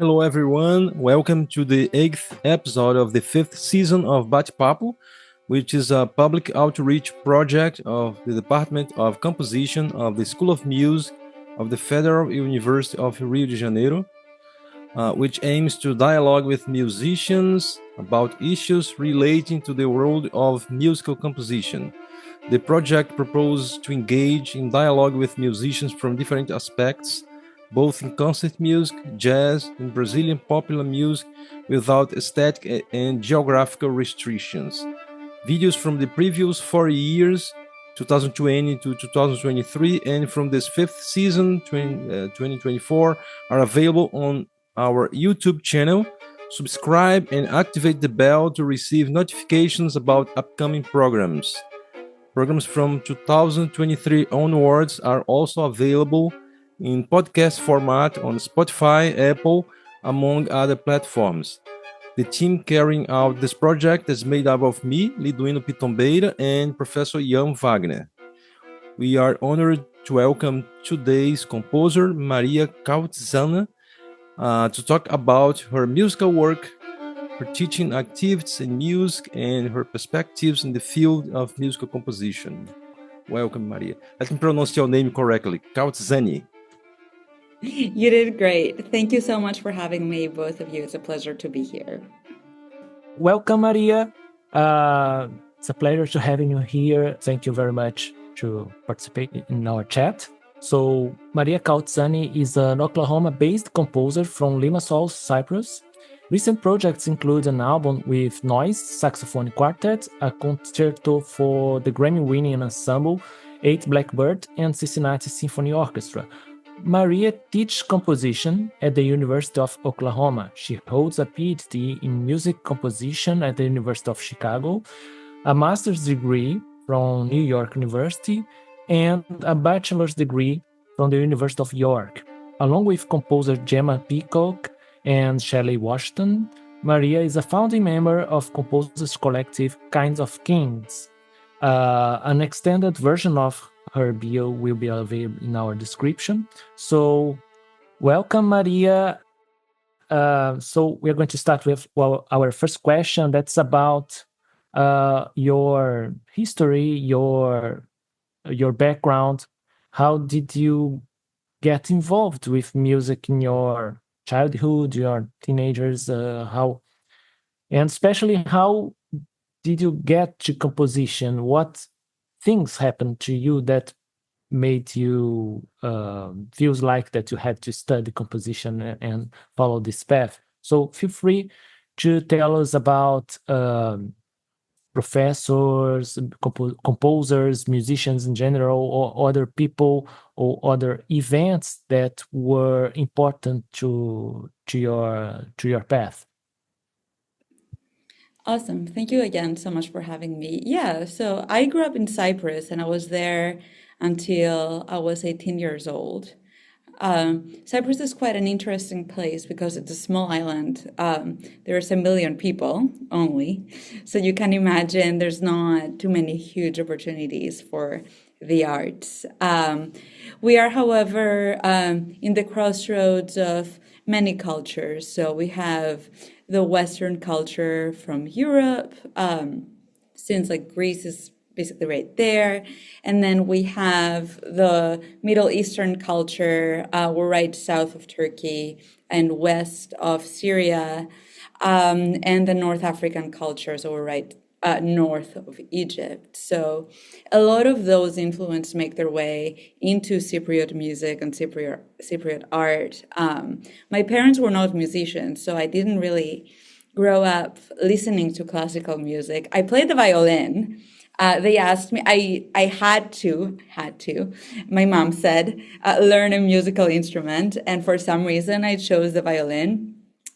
Hello, everyone. Welcome to the 8th episode of the 5th season of Bate, Papo, which is a public outreach project of the Department of Composition of the School of Music of the Federal University of Rio de Janeiro, which aims to dialogue with musicians about issues relating to the world of musical composition. The project proposes to engage in dialogue with musicians from different aspects, both in concert music, jazz, and Brazilian popular music without aesthetic and geographical restrictions. Videos from the previous 4 years, 2020 to 2023, and from this 5th season, 2024, are available on our YouTube channel. Subscribe and activate the bell to receive notifications about upcoming programs. Programs from 2023 onwards are also available in podcast format on Spotify, Apple, among other platforms. The team carrying out this project is made up of me, Liduino Pitombeira, and Professor Jan Wagner. We are honored to welcome today's composer, Maria Kaoutzani, to talk about her musical work, her teaching activities in music, and her perspectives in the field of musical composition. Welcome, Maria. Let me pronounce your name correctly, Kaoutzani. You did great. Thank you so much for having me, both of you. It's a pleasure to be here. Welcome, Maria. It's a pleasure to having you here. Thank you very much to participate in our chat. So, Maria Kaoutzani is an Oklahoma-based composer from Limassol, Cyprus. Recent projects include an album with Nois, saxophone quartet, a concerto for the Grammy-winning ensemble, 8 Blackbird, and Cincinnati Symphony Orchestra. Maria teaches composition at the University of Oklahoma. She holds a PhD in music composition at the University of Chicago, a master's degree from New York University, and a bachelor's degree from the University of York. Along with composer Gemma Peacock and Shelley Washington, Maria is a founding member of Composers Collective Kinds of Kings. An extended version of her bio will be available in our description. So, welcome, Maria. So we're going to start with our first question. That's about your history, your background. How did you get involved with music in your childhood, your teenagers? And especially how did you get to composition? What things happened to you that made you feels like that you had to study composition and follow this path? So feel free to tell us about professors, composers, musicians in general, or other people or other events that were important to your path. Awesome. Thank you again so much for having me. Yeah, so I grew up in Cyprus and I was there until I was 18 years old. Cyprus is quite an interesting place because it's a small island. There's 1 million people only. So you can imagine there's not too many huge opportunities for the arts. We are, however, in the crossroads of many cultures. So we have the Western culture from Europe, since like Greece is basically right there. And then we have the Middle Eastern culture. We're right south of Turkey and west of Syria, and the North African culture. So we're right north of Egypt. So a lot of those influences make their way into Cypriot music and Cypriot art. My parents were not musicians, so I didn't really grow up listening to classical music. I played the violin. They asked me, I had to, my mom said, learn a musical instrument. And for some reason, I chose the violin.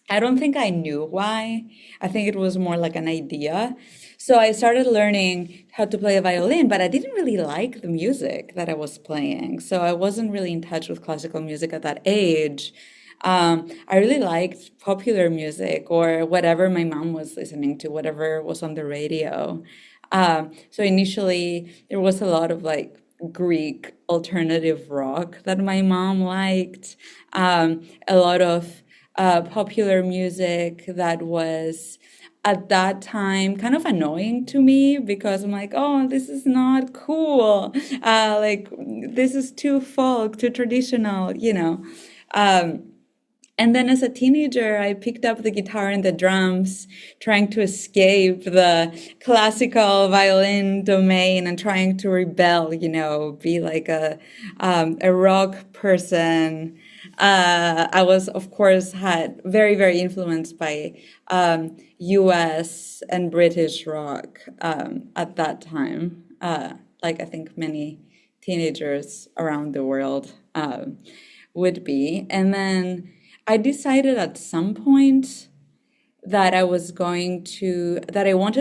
I don't think I knew why. I think it was more like an idea. So I started learning how to play a violin, but I didn't really like the music that I was playing. So I wasn't really in touch with classical music at that age. I really liked popular music or whatever my mom was listening to, whatever was on the radio. So initially there was a lot of like Greek alternative rock that my mom liked, a lot of popular music that was at that time kind of annoying to me, because I'm like, oh, this is not cool. Like, this is too folk, too traditional, you know. And then as a teenager, I picked up the guitar and the drums, trying to escape the classical violin domain and trying to rebel, you know, be like a rock person. I was, of course, had very, very influenced by US and British rock at that time. Like I think many teenagers around the world would be. And then I decided at some point that I wanted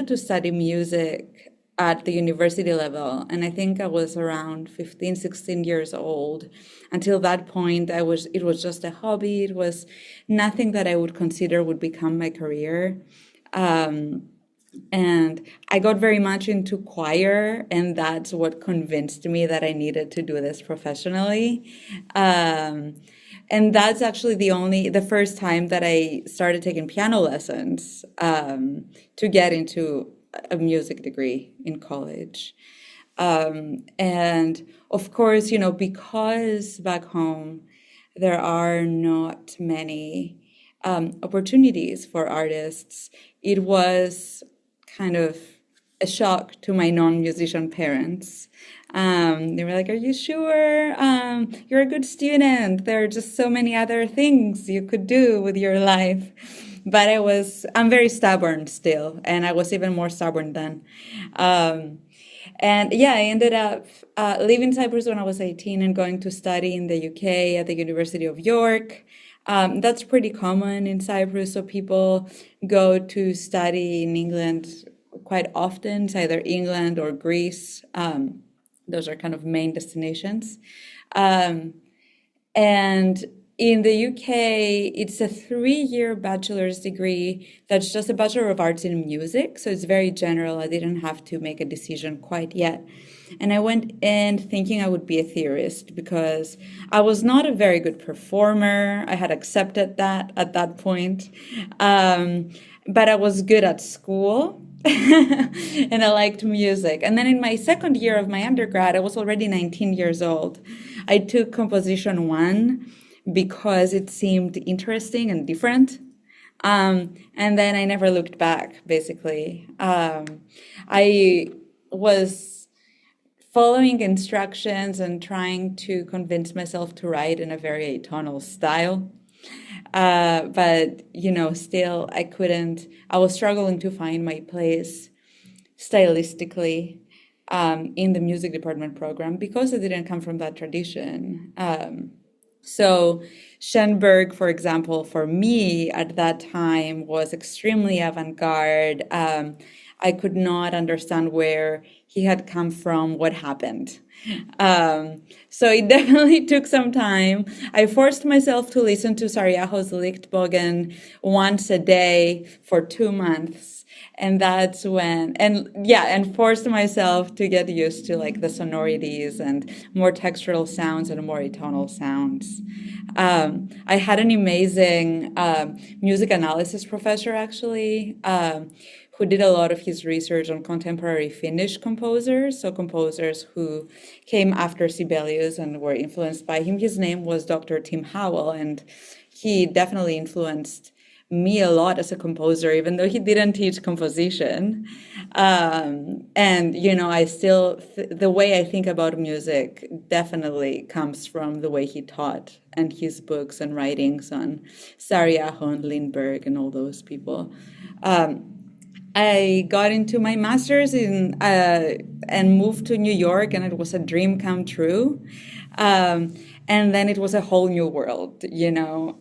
to study music at the university level. And I think I was around 15, 16 years old. Until that point, it was just a hobby. It was nothing that I would consider would become my career. And I got very much into choir, and that's what convinced me that I needed to do this professionally. And that's actually the first time that I started taking piano lessons to get into a music degree in college. And of course, you know, because back home there are not many opportunities for artists, it was kind of a shock to my non-musician parents. They were like, are you sure? You're a good student. There are just so many other things you could do with your life. But I'm very stubborn still, and I was even more stubborn then. And yeah, I ended up leaving Cyprus when I was 18 and going to study in the UK at the University of York. That's pretty common in Cyprus, so people go to study in England quite often. It's either England or Greece. Those are kind of main destinations. And in the UK, it's a 3-year bachelor's degree that's just a Bachelor of Arts in Music. So it's very general. I didn't have to make a decision quite yet. And I went in thinking I would be a theorist because I was not a very good performer. I had accepted that at that point. But I was good at school. And I liked music. And then in my second year of my undergrad, I was already 19 years old. I took Composition 1 because it seemed interesting and different. And then I never looked back, basically. I was following instructions and trying to convince myself to write in a very atonal style. But, you know, still I was struggling to find my place stylistically in the music department program because I didn't come from that tradition. So Schoenberg, for example, for me at that time was extremely avant-garde. I could not understand where he had come from, what happened. So it definitely took some time. I forced myself to listen to Sarajevo's Lichtbogen once a day for 2 months. And that's and forced myself to get used to like the sonorities and more textural sounds and more atonal sounds. I had an amazing music analysis professor, actually, who did a lot of his research on contemporary Finnish composers, so composers who came after Sibelius and were influenced by him. His name was Dr. Tim Howell, and he definitely influenced me a lot as a composer, even though he didn't teach composition. And, you know, the way I think about music definitely comes from the way he taught and his books and writings on Sarajevo and Lindbergh and all those people. I got into my master's and moved to New York, and it was a dream come true. And then it was a whole new world, you know.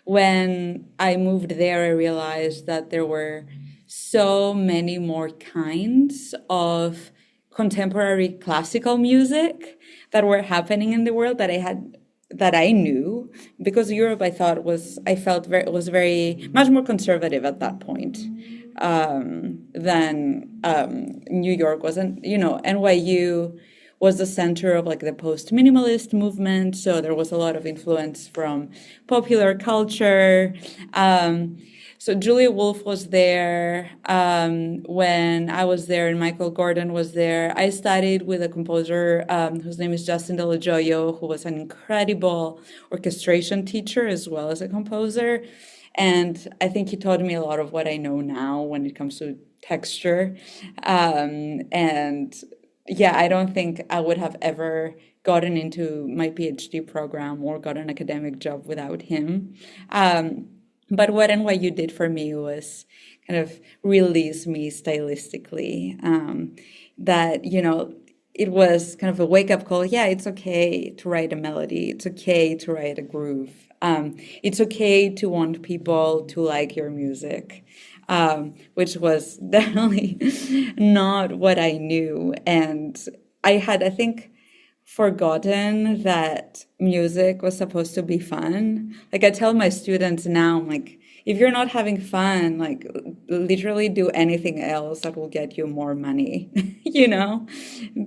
When I moved there, I realized that there were so many more kinds of contemporary classical music that were happening in the world that I knew, because Europe, I felt was very much more conservative at that point than New York wasn't. You know, NYU was the center of like the post-minimalist movement. So there was a lot of influence from popular culture. So Julia Wolf was there when I was there, and Michael Gordon was there. I studied with a composer whose name is Justin De La Gioia, who was an incredible orchestration teacher as well as a composer. And I think he taught me a lot of what I know now when it comes to texture. And yeah, I don't think I would have ever gotten into my PhD program or got an academic job without him. But what NYU did for me was kind of release me stylistically. That, you know, it was kind of a wake-up call. Yeah, it's okay to write a melody. It's okay to write a groove. It's okay to want people to like your music, which was definitely not what I knew. And I had, I think, forgotten that music was supposed to be fun. Like I tell my students now, I'm like, if you're not having fun, like literally do anything else that will get you more money. You know,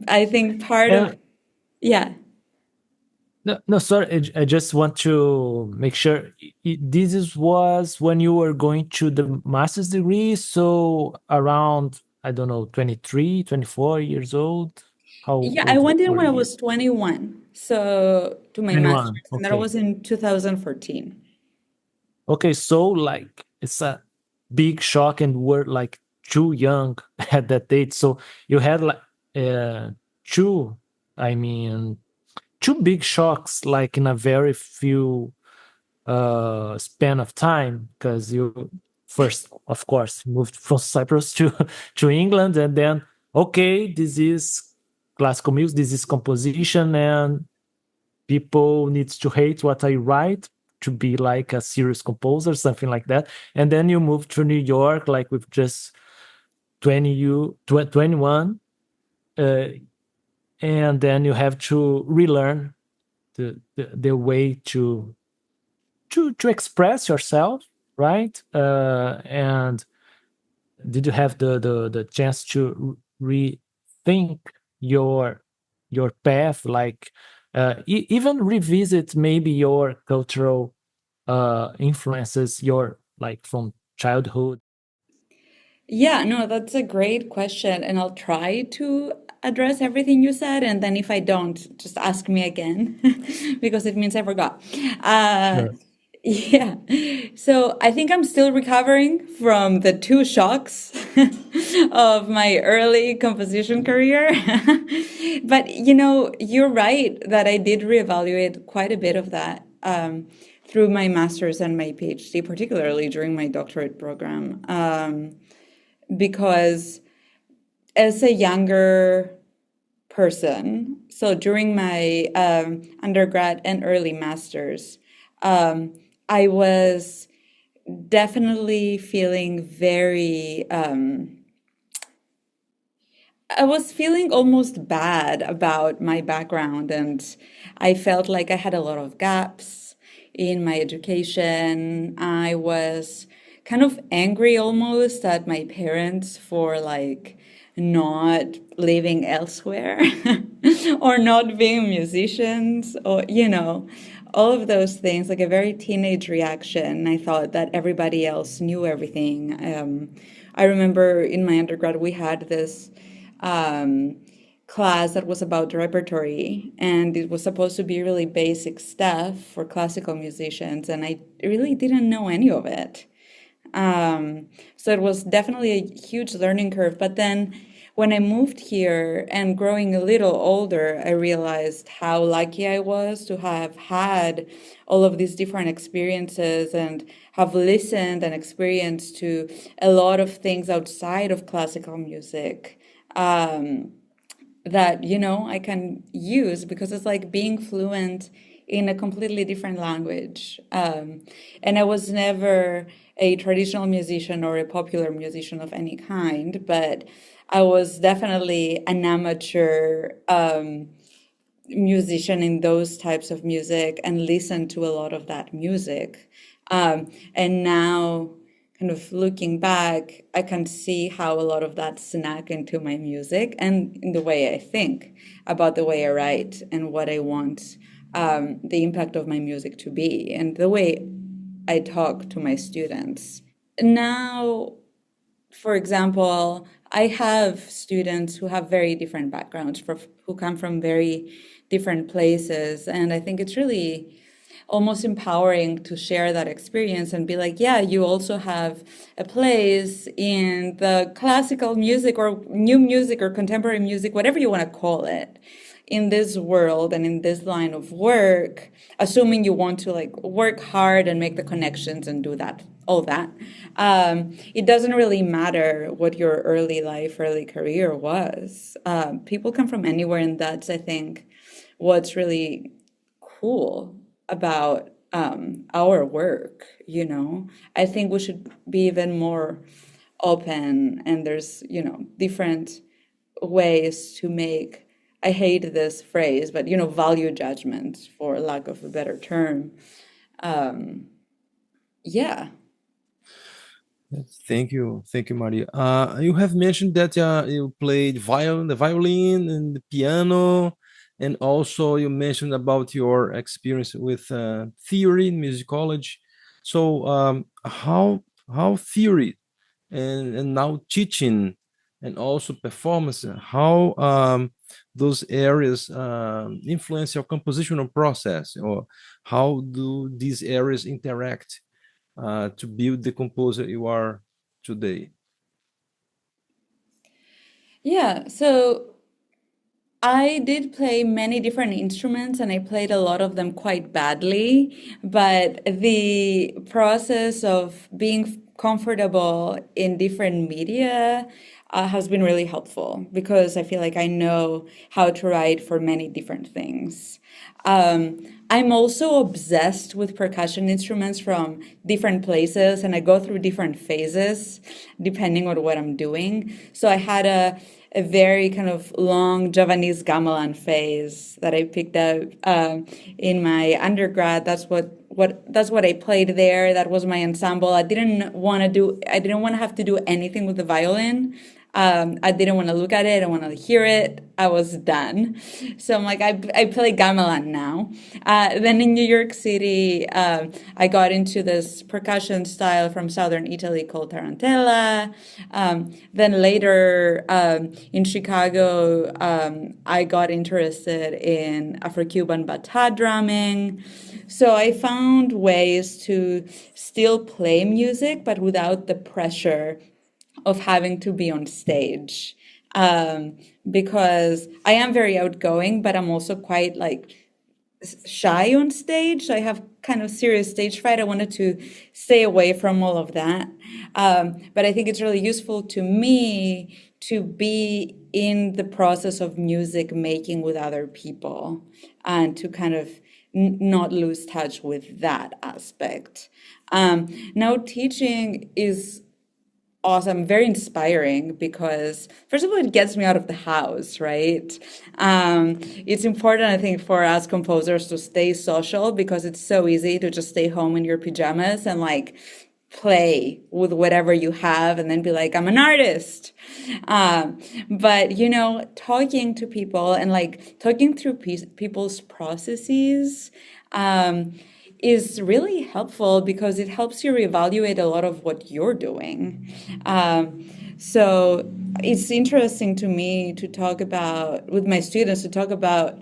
I think part of, yeah. No, sorry. I just want to make sure was when you were going to the master's degree. So around, I don't know, 23, 24 years old. How Yeah, I old went in were when I you? was 21. So to my 21. master's, and that Okay. was in 2014. Okay. So like it's a big shock, and we're like too young at that date. So you had like two, I mean, two big shocks, like in a very few span of time, because you first, of course, moved from Cyprus to to England, and then okay, this is classical music, this is composition, and people needs to hate what I write to be like a serious composer, something like that. And then you move to New York, like with just 21, and then you have to relearn the way to express yourself, right? And did you have the chance to rethink your path, like even revisit maybe your cultural influences, your like from childhood? Yeah, no, that's a great question. And I'll try to address everything you said. And then if I don't, just ask me again because it means I forgot. Uh, Sure. yeah. So I think I'm still recovering from the two shocks of my early composition career. But, you know, you're right that I did reevaluate quite a bit of that. Through my master's and my PhD, particularly during my doctorate program. Because as a younger person, so during my undergrad and early masters, I was definitely feeling I was feeling almost bad about my background, and I felt like I had a lot of gaps in my education. I was kind of angry almost at my parents for like not living elsewhere or not being musicians, or you know, all of those things, like a very teenage reaction. I thought that everybody else knew everything. I remember in my undergrad we had this class that was about repertory, and it was supposed to be really basic stuff for classical musicians, and I really didn't know any of it. So it was definitely a huge learning curve. But then when I moved here and growing a little older, I realized how lucky I was to have had all of these different experiences and have listened and experienced to a lot of things outside of classical music. That, you know, I can use because it's like being fluent in a completely different language. And I was never a traditional musician or a popular musician of any kind, but I was definitely an amateur musician in those types of music and listened to a lot of that music. And now kind of looking back, I can see how a lot of that snuck into my music and in the way I think about the way I write and what I want the impact of my music to be and the way I talk to my students. Now, for example, I have students who have very different backgrounds, who come from very different places, and I think it's really almost empowering to share that experience and be like, yeah, you also have a place in the classical music or new music or contemporary music, whatever you want to call it, in this world and in this line of work, assuming you want to like work hard and make the connections and do that, all that. It doesn't really matter what your early life, early career was. People come from anywhere, and that's, I think, what's really cool about our work, you know. I think we should be even more open, and there's, you know, different ways to make, I hate this phrase, but, you know, value judgment, for lack of a better term. Yeah. Thank you, Maria. You have mentioned that you played the violin and the piano, and also you mentioned about your experience with theory in musicology. So how theory and now teaching and also performance, how those areas influence your compositional process, or how do these areas interact to build the composer you are today? Yeah, so I did play many different instruments and I played a lot of them quite badly, but the process of being comfortable in different media has been really helpful because I feel like I know how to write for many different things. I'm also obsessed with percussion instruments from different places, and I go through different phases depending on what I'm doing. So I had a very kind of long Javanese gamelan phase that I picked up in my undergrad. That's what I played there. That was my ensemble. I didn't want to have to do anything with the violin. I didn't want to look at it. I didn't want to hear it. I was done. So I'm like, I play gamelan now. Then in New York City, I got into this percussion style from southern Italy called tarantella. Then later in Chicago, I got interested in Afro-Cuban bata drumming. So I found ways to still play music, but without the pressure of having to be on stage, because I am very outgoing, but I'm also quite like shy on stage. I have kind of serious stage fright. I wanted to stay away from all of that. But I think it's really useful to me to be in the process of music making with other people and to kind of not lose touch with that aspect. Now teaching is awesome, very inspiring because, first of all, it gets me out of the house, right? It's important, I think, for us composers to stay social because it's so easy to just stay home in your pajamas and like play with whatever you have and then be like, I'm an artist. But, you know, talking to people and like talking through people's processes, is really helpful because it helps you reevaluate a lot of what you're doing. So it's interesting to me to talk about, with my students, to talk about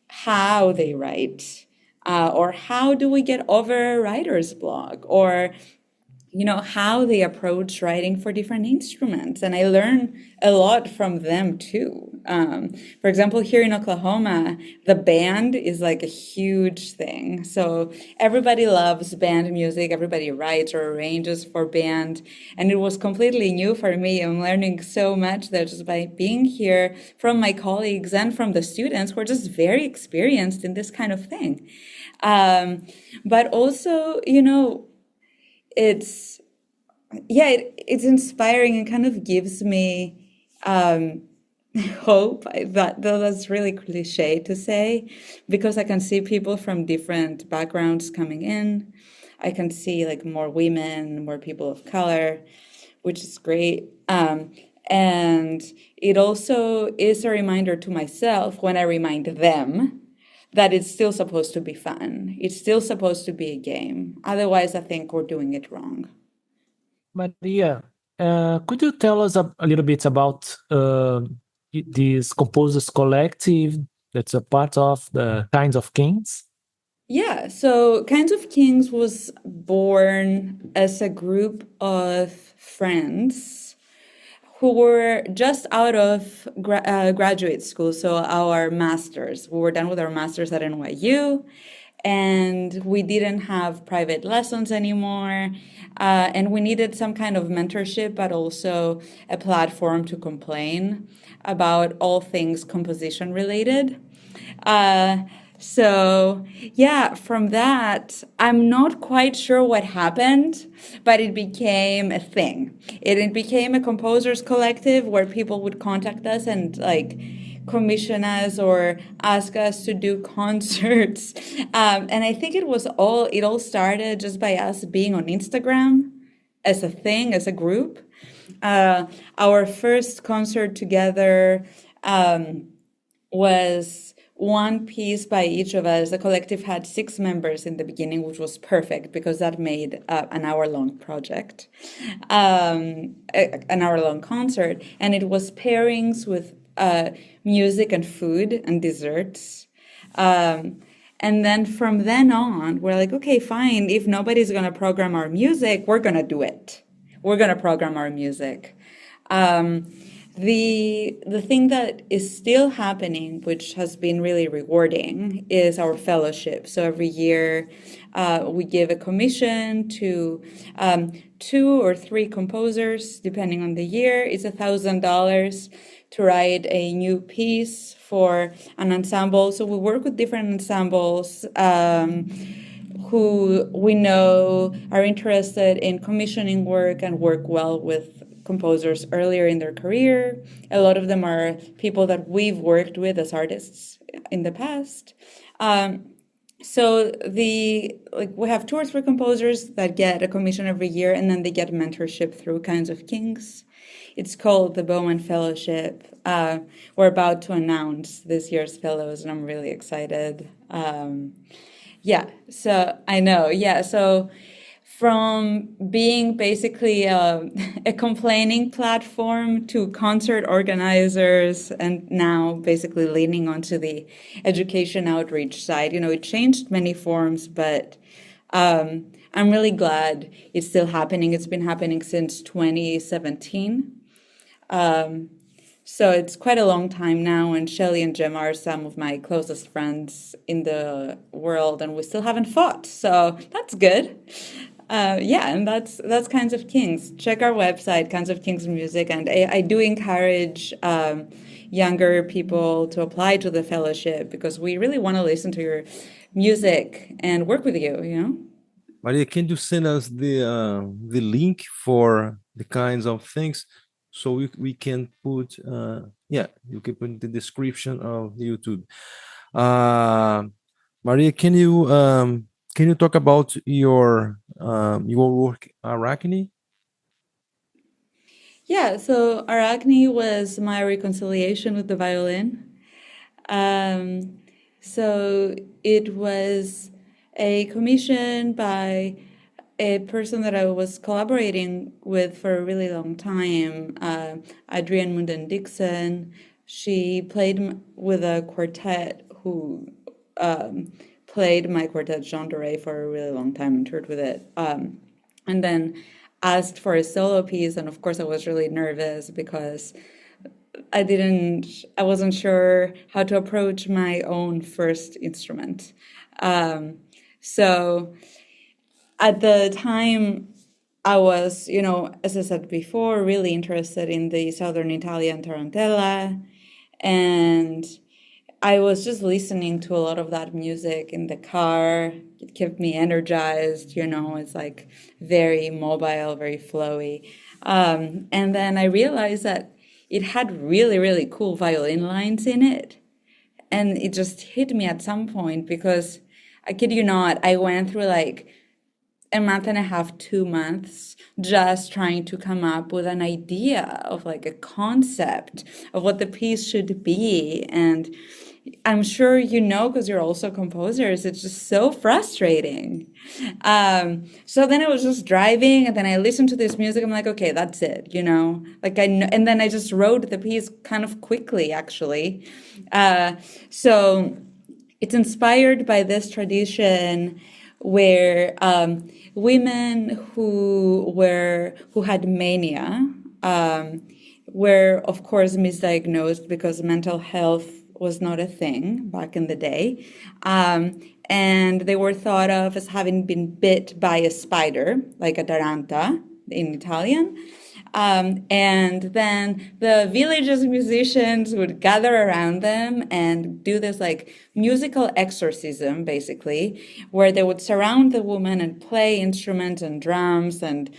how they write, or how do we get over writer's block, or you know, how they approach writing for different instruments. And I learn a lot from them too. For example, here in Oklahoma, the band is like a huge thing. So everybody loves band music. Everybody writes or arranges for band. And it was completely new for me. I'm learning so much there just by being here from my colleagues and from the students who are just very experienced in this kind of thing. But also, you know, it's inspiring and kind of gives me hope. That's really cliche to say because I can see people from different backgrounds coming in. I can see like more women, more people of color, which is great. And it also is a reminder to myself when I remind them that it's still supposed to be fun. It's still supposed to be a game. Otherwise, I think we're doing it wrong. Maria, could you tell us a little bit about this Composers Collective that's a part of the Kinds of Kings? Yeah, so Kinds of Kings was born as a group of friends who were just out of graduate school, so our masters. We were done with our masters at NYU, and we didn't have private lessons anymore, and we needed some kind of mentorship, but also a platform to complain about all things composition related. So yeah, from that, I'm not quite sure what happened, but it became a thing. It became a composers collective where people would contact us and like commission us or ask us to do concerts. And I think it all started just by us being on Instagram as a thing, as a group. Our first concert together was one piece by each of us. The collective had 6 members in the beginning, which was perfect because that made an hour-long project, an hour-long concert. And it was pairings with music and food and desserts. And then from then on, we're like, okay, fine. If nobody's going to program our music, we're going to do it. We're going to program our music. The thing that is still happening, which has been really rewarding, is our fellowship. So every year we give a commission to 2 or 3 composers, depending on the year. It's $1,000 to write a new piece for an ensemble. So we work with different ensembles who we know are interested in commissioning work and work well with composers earlier in their career. A lot of them are people that we've worked with as artists in the past. So we have 2 or 3 composers that get a commission every year, and then they get mentorship through Kinds of Kings. It's called the Bowman Fellowship. We're about to announce this year's fellows, and I'm really excited. So I know. Yeah, so from being basically a complaining platform to concert organizers, and now basically leaning onto the education outreach side. It changed many forms, but I'm really glad it's still happening. It's been happening since 2017. So it's quite a long time now, and Shelley and Jim are some of my closest friends in the world, and we still haven't fought, so that's good. And that's Kinds of Kings. Check our website, Kinds of Kings Music, and I do encourage younger people to apply to the fellowship because we really want to listen to your music and work with you. Maria, can you send us the link for the Kinds of Things so we can put you can put in the description of the YouTube. Maria, can you talk about your work, Arachne? Yeah, so Arachne was my reconciliation with the violin. So it was a commission by a person that I was collaborating with for a really long time, Adrienne Munden-Dixon. She played with a quartet who played my quartet Jean Doré for a really long time and toured with it. And then asked for a solo piece, and of course I was really nervous because I wasn't sure how to approach my own first instrument. So at the time, I was, as I said before, really interested in the Southern Italian tarantella, and I was just listening to a lot of that music in the car. It kept me energized, it's like very mobile, very flowy. And then I realized that it had really, really cool violin lines in it. And it just hit me at some point because, I kid you not, I went through like a month and a half, 2 months, just trying to come up with an idea of like a concept of what the piece should be. And I'm sure you know, because you're also composers, it's just so frustrating. So then I was just driving, and then I listened to this music. I'm like, okay, that's it, Like I know, and then I just wrote the piece kind of quickly, actually. So it's inspired by this tradition where women who had mania were, of course, misdiagnosed because mental health was not a thing back in the day. And they were thought of as having been bit by a spider, like a taranta in Italian. And then the village's musicians would gather around them and do this like musical exorcism, basically, where they would surround the woman and play instruments and drums and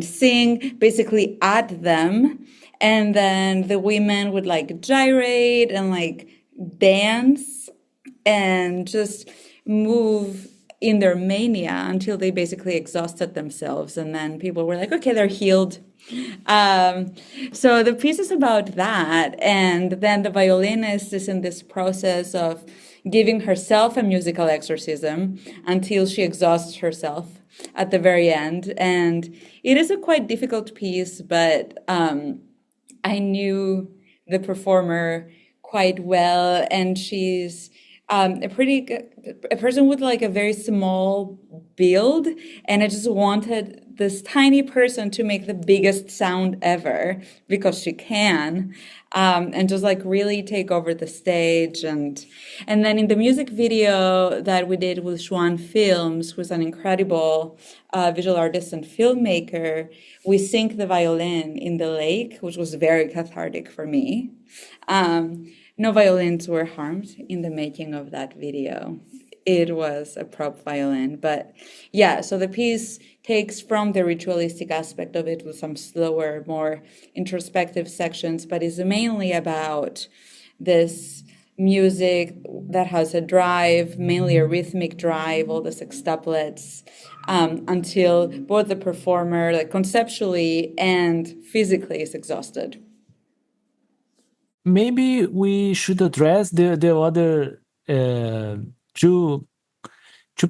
sing basically at them. And then the women would like gyrate and like dance and just move in their mania until they basically exhausted themselves. And then people were like, okay, they're healed. So the piece is about that. And then the violinist is in this process of giving herself a musical exorcism until she exhausts herself at the very end. And it is a quite difficult piece, but I knew the performer quite well, and she's a person with like a very small build, and I just wanted this tiny person to make the biggest sound ever because she can, and just like really take over the stage. And then in the music video that we did with Xuan Films, who's an incredible visual artist and filmmaker, we sink the violin in the lake, which was very cathartic for me. No violins were harmed in the making of that video. It was a prop violin. But yeah, so the piece takes from the ritualistic aspect of it with some slower, more introspective sections, but is mainly about this music that has a drive, mainly a rhythmic drive, all the sextuplets, until both the performer, like conceptually and physically, is exhausted. Maybe we should address the other two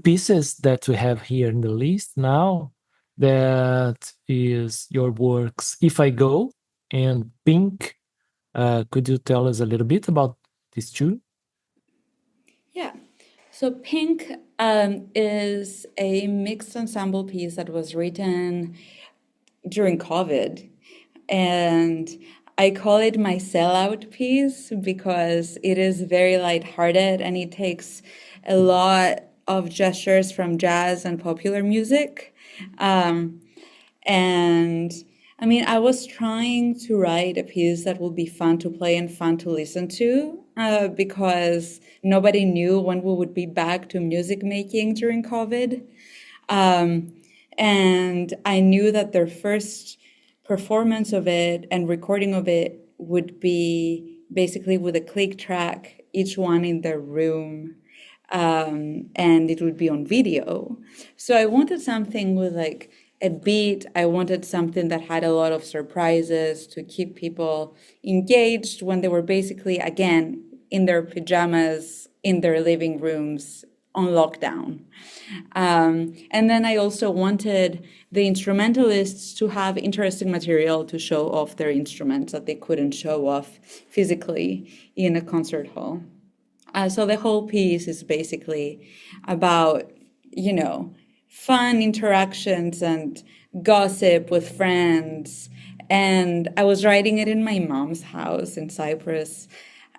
pieces that we have here in the list now. That is your works, If I Go and Pink. Could you tell us a little bit about these two? Yeah. So Pink is a mixed ensemble piece that was written during COVID. And I call it my sellout piece because it is very lighthearted and it takes a lot of gestures from jazz and popular music. And I mean, I was trying to write a piece that will be fun to play and fun to listen to because nobody knew when we would be back to music making during COVID. And I knew that their first performance of it and recording of it would be basically with a click track, each one in their room, and it would be on video. So I wanted something with like a beat. I wanted something that had a lot of surprises to keep people engaged when they were basically, again, in their pajamas, in their living rooms, on lockdown. And then I also wanted the instrumentalists to have interesting material to show off their instruments that they couldn't show off physically in a concert hall. So the whole piece is basically about, fun interactions and gossip with friends. And I was writing it in my mom's house in Cyprus,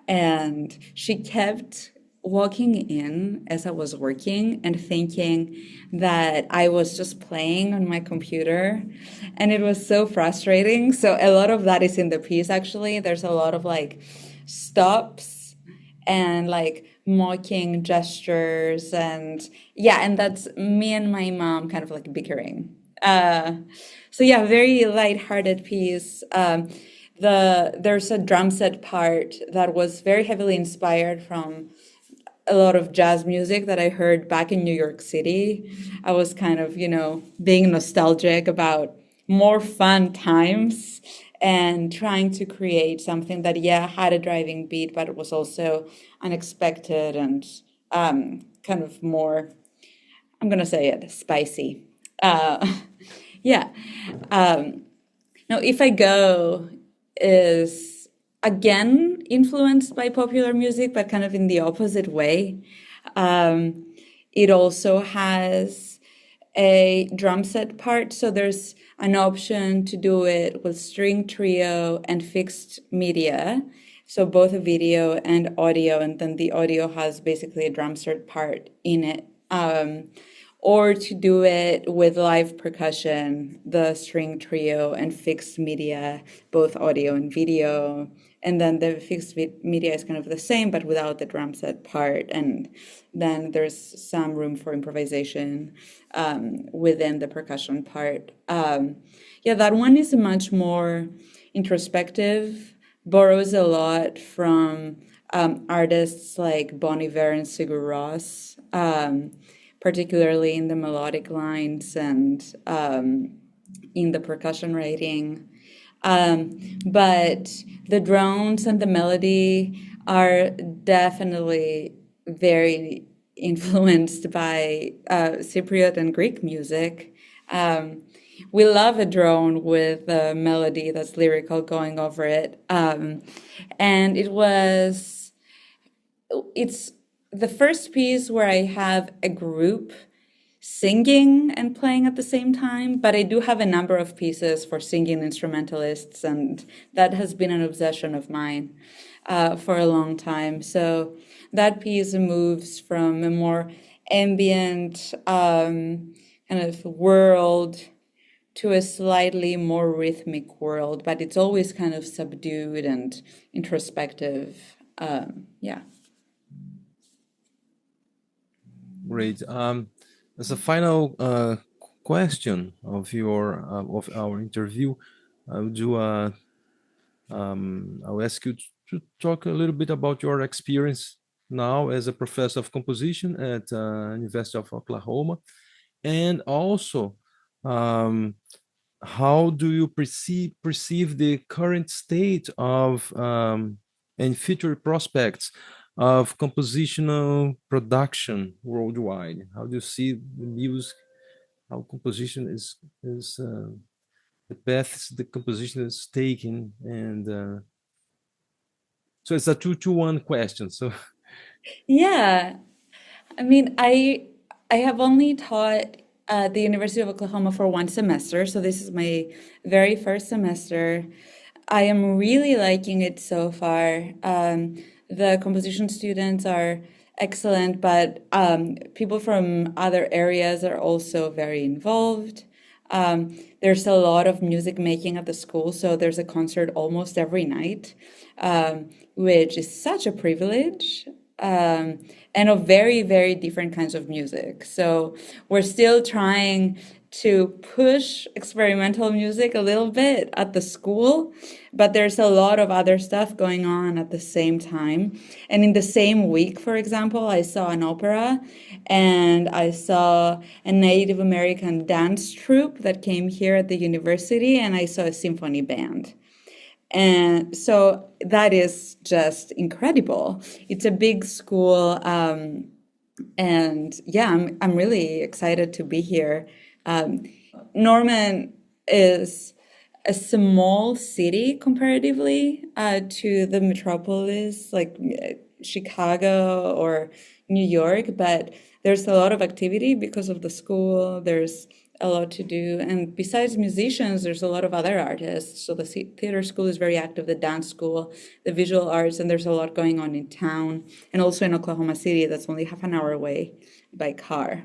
and she kept walking in as I was working and thinking that I was just playing on my computer, and it was so frustrating. So a lot of that is in the piece, actually. There's a lot of like stops and like mocking gestures, and that's me and my mom kind of like bickering. So yeah, very lighthearted piece. There's a drum set part that was very heavily inspired from a lot of jazz music that I heard back in New York City. I was kind of, being nostalgic about more fun times and trying to create something that, had a driving beat, but it was also unexpected and kind of more, I'm going to say it, spicy. Yeah. Now, If I Go is again influenced by popular music, but kind of in the opposite way. It also has a drum set part, so there's an option to do it with string trio and fixed media, so both a video and audio, and then the audio has basically a drum set part in it. Or to do it with live percussion, the string trio and fixed media, both audio and video. And then the fixed media is kind of the same, but without the drum set part. And then there's some room for improvisation within the percussion part. That one is much more introspective, borrows a lot from artists like Bon Iver and Sigur Rós, particularly in the melodic lines and in the percussion writing. But the drones and the melody are definitely very influenced by Cypriot and Greek music. We love a drone with a melody that's lyrical going over it. And it's the first piece where I have a group singing and playing at the same time, but I do have a number of pieces for singing instrumentalists, and that has been an obsession of mine for a long time. So that piece moves from a more ambient kind of world to a slightly more rhythmic world, but it's always kind of subdued and introspective. Great. As a final question of our interview, I'll ask you to talk a little bit about your experience now as a professor of composition at University of Oklahoma, and also how do you perceive the current state of and future prospects of compositional production worldwide? How do you see the music, how composition is the paths the composition is taking? And so it's a 2-to-1 question. So Yeah, I mean, I have only taught at the University of Oklahoma for one semester, so this is my very first semester. I am really liking it so far. The composition students are excellent, but people from other areas are also very involved. There's a lot of music making at the school, so there's a concert almost every night, which is such a privilege. And of very, very different kinds of music. So we're still trying to push experimental music a little bit at the school, but there's a lot of other stuff going on at the same time. And in the same week, for example, I saw an opera and I saw a Native American dance troupe that came here at the university, and I saw a symphony band. And so that is just incredible. It's a big school, and I'm really excited to be here. Norman is a small city comparatively to the metropolis like Chicago or New York, but there's a lot of activity because of the school. There's a lot to do. And besides musicians, there's a lot of other artists. So the theater school is very active, the dance school, the visual arts, and there's a lot going on in town. And also in Oklahoma City, that's only half an hour away by car.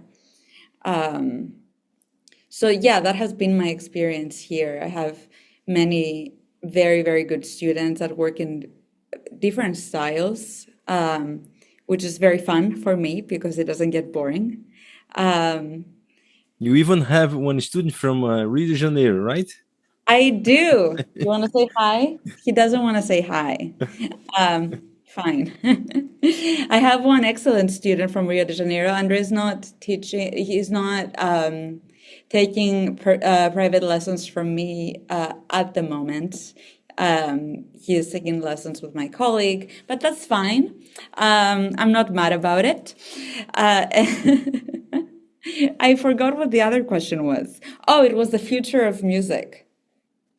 That has been my experience here. I have many very, very good students that work in different styles, which is very fun for me because it doesn't get boring. You even have one student from Rio de Janeiro, right? I do. You want to say hi? He doesn't want to say hi. fine. I have one excellent student from Rio de Janeiro. Andre's not teaching, he's not taking private lessons from me at the moment. He is taking lessons with my colleague, but that's fine. I'm not mad about it. I forgot what the other question was. Oh, it was the future of music.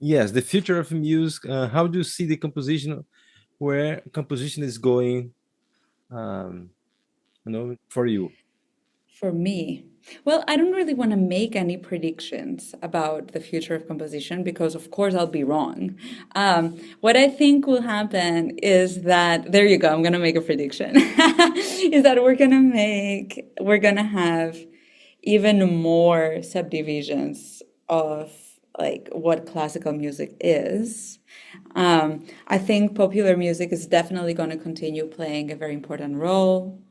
Yes, the future of music. How do you see the composition, where composition is going, for you? For me, well, I don't really want to make any predictions about the future of composition because, of course, I'll be wrong. What I think will happen is that, there you go, I'm going to make a prediction, is that we're going to have even more subdivisions of like what classical music is. I think popular music is definitely going to continue playing a very important role.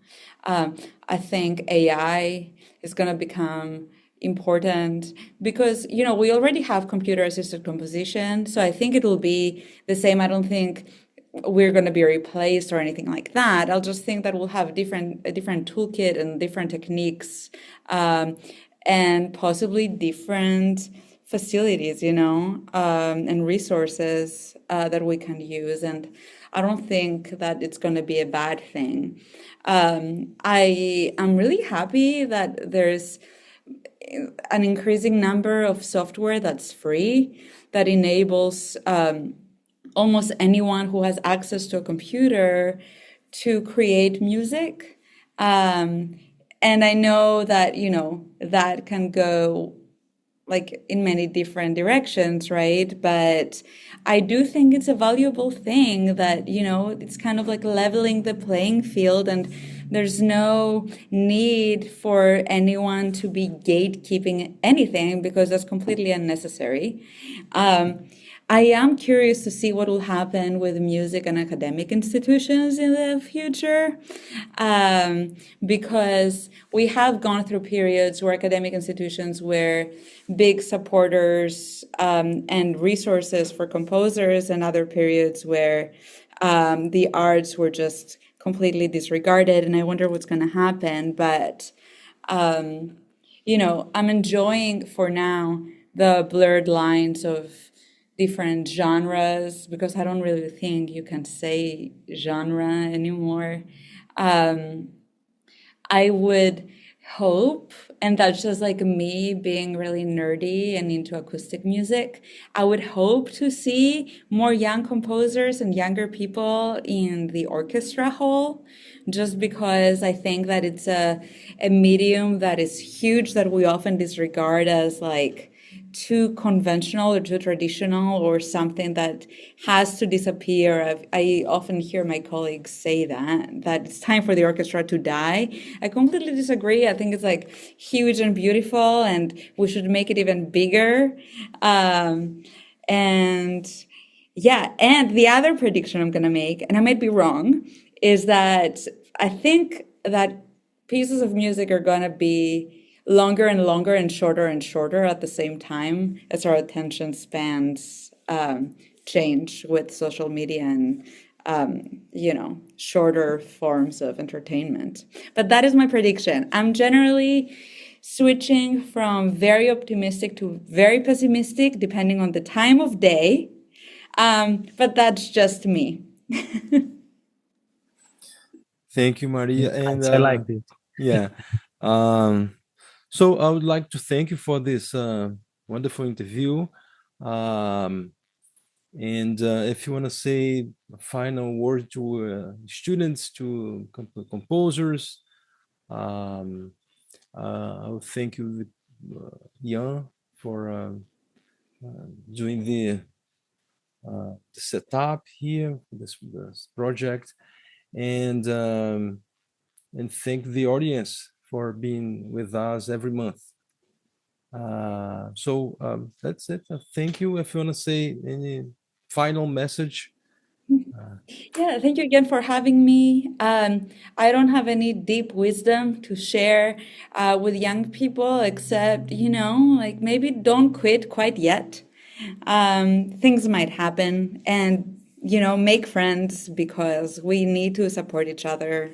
I think AI is going to become important because, we already have computer-assisted composition. So I think it will be the same. I don't think we're going to be replaced or anything like that. I'll just think that we'll have a different toolkit and different techniques, and possibly different facilities, and resources that we can use. And I don't think that it's going to be a bad thing. I am really happy that there's an increasing number of software that's free that enables almost anyone who has access to a computer to create music. And I know that, that can go like in many different directions, right? But I do think it's a valuable thing that, it's kind of like leveling the playing field, and there's no need for anyone to be gatekeeping anything because that's completely unnecessary. I am curious to see what will happen with music and academic institutions in the future, because we have gone through periods where academic institutions were big supporters and resources for composers, and other periods where the arts were just completely disregarded, and I wonder what's going to happen. But, I'm enjoying for now the blurred lines of different genres, because I don't really think you can say genre anymore. I would hope, and that's just like me being really nerdy and into acoustic music, I would hope to see more young composers and younger people in the orchestra hall, just because I think that it's a medium that is huge, that we often disregard as like too conventional or too traditional, or something that has to disappear. I often hear my colleagues say that it's time for the orchestra to die. I completely disagree. I think it's like huge and beautiful, and we should make it even bigger. And yeah, and the other prediction I'm going to make, and I might be wrong, is that I think that pieces of music are going to be longer and longer and shorter at the same time as our attention spans change with social media and shorter forms of entertainment. But that is my prediction. I'm generally switching from very optimistic to very pessimistic depending on the time of day, but that's just me. Thank you, Maria. And I like it. Yeah. So I would like to thank you for this wonderful interview. And if you want to say a final word to students, to composers, I would thank you, Jan, for doing the setup here, this project, and thank the audience for being with us every month. So that's it. Thank you. If you want to say any final message. Yeah, thank you again for having me. I don't have any deep wisdom to share with young people, except, like maybe don't quit quite yet. Things might happen, and make friends because we need to support each other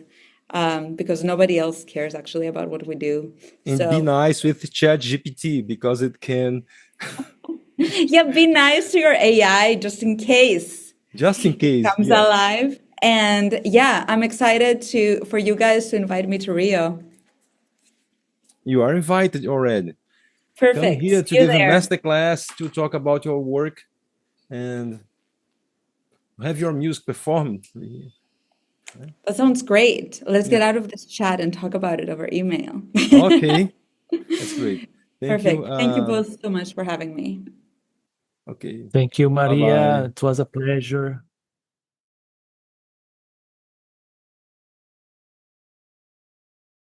because nobody else cares actually about what we do. And be nice with ChatGPT because it can... Yeah, be nice to your AI just in case. Just in case. It comes alive. And yeah, I'm excited for you guys to invite me to Rio. You are invited already. Perfect. Come here to give a masterclass to talk about your work and have your music performed. That sounds great. Let's get out of this chat and talk about it over email. Okay, that's great. Perfect. Thank you both so much for having me. Okay. Thank you, Maria. Bye-bye. It was a pleasure.